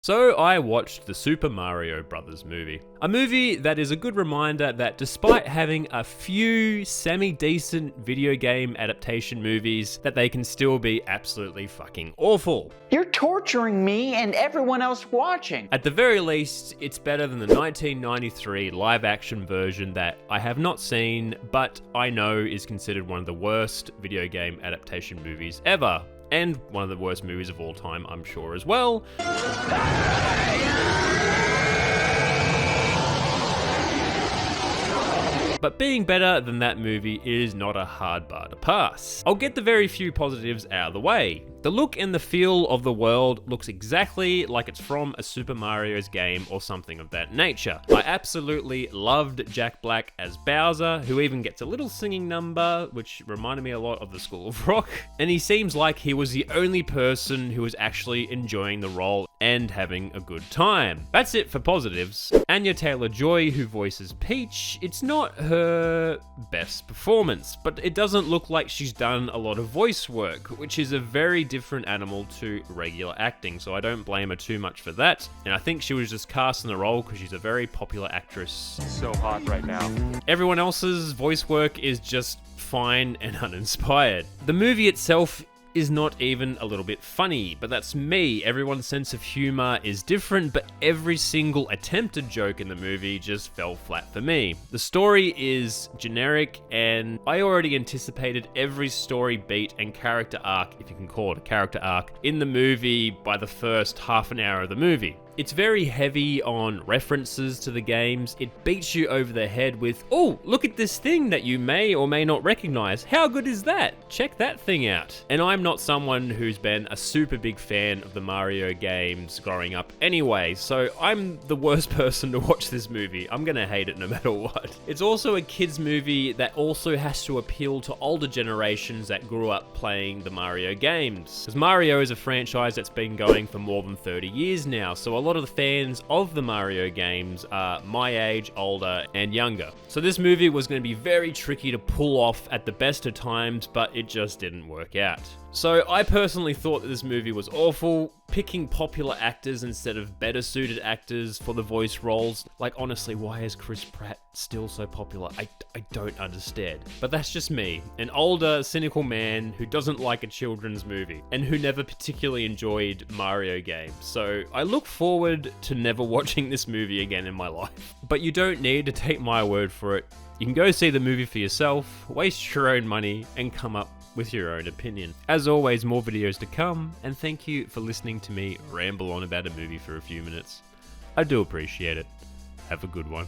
So I watched the Super Mario Bros. Movie. A movie that is a good reminder that despite having a few semi-decent video game adaptation movies, that they can still be absolutely fucking awful. You're torturing me and everyone else watching. At the very least, it's better than the 1993 live-action version that I have not seen, but I know is considered one of the worst video game adaptation movies ever. And one of the worst movies of all time, I'm sure, as well. But being better than that movie is not a hard bar to pass. I'll get the very few positives out of the way. The look and the feel of the world looks exactly like it's from a Super Mario's game or something of that nature. I absolutely loved Jack Black as Bauza, who even gets a little singing number, which reminded me a lot of the School of Rock. And he seems like he was the only person who was actually enjoying the role and having a good time. That's it for positives. Anya Taylor-Joy, who voices Peach, it's not her best performance, but it doesn't look like she's done a lot of voice work, which is a very different animal to regular acting, so I don't blame her too much for that. And I think she was just cast in the role because she's a very popular actress. So hot right now. Everyone else's voice work is just fine and uninspired. The movie itself is not even a little bit funny, but that's me. Everyone's sense of humor is different, but every single attempted joke in the movie just fell flat for me. The story is generic, and I already anticipated every story beat and character arc, if you can call it a character arc, in the movie by the first half an hour of the movie. It's very heavy on references to the games. It beats you over the head with, oh, look at this thing that you may or may not recognize. How good is that? Check that thing out. And I'm not someone who's been a super big fan of the Mario games growing up anyway, so I'm the worst person to watch this movie. I'm gonna hate it no matter what. It's also a kids movie that also has to appeal to older generations that grew up playing the Mario games. Because Mario is a franchise that's been going for more than 30 years now, so a lot of the fans of the Mario games are my age, older, and younger. So this movie was going to be very tricky to pull off at the best of times, but it just didn't work out. So I personally thought that this movie was awful, picking popular actors instead of better suited actors for the voice roles. Like, honestly, why is Chris Pratt still so popular? I don't understand. But that's just me, an older, cynical man who doesn't like a children's movie and who never particularly enjoyed Mario games. So I look forward to never watching this movie again in my life. But you don't need to take my word for it. You can go see the movie for yourself, waste your own money, and come up with your own opinion. As always, more videos to come, and thank you for listening to me ramble on about a movie for a few minutes. I do appreciate it. Have a good one.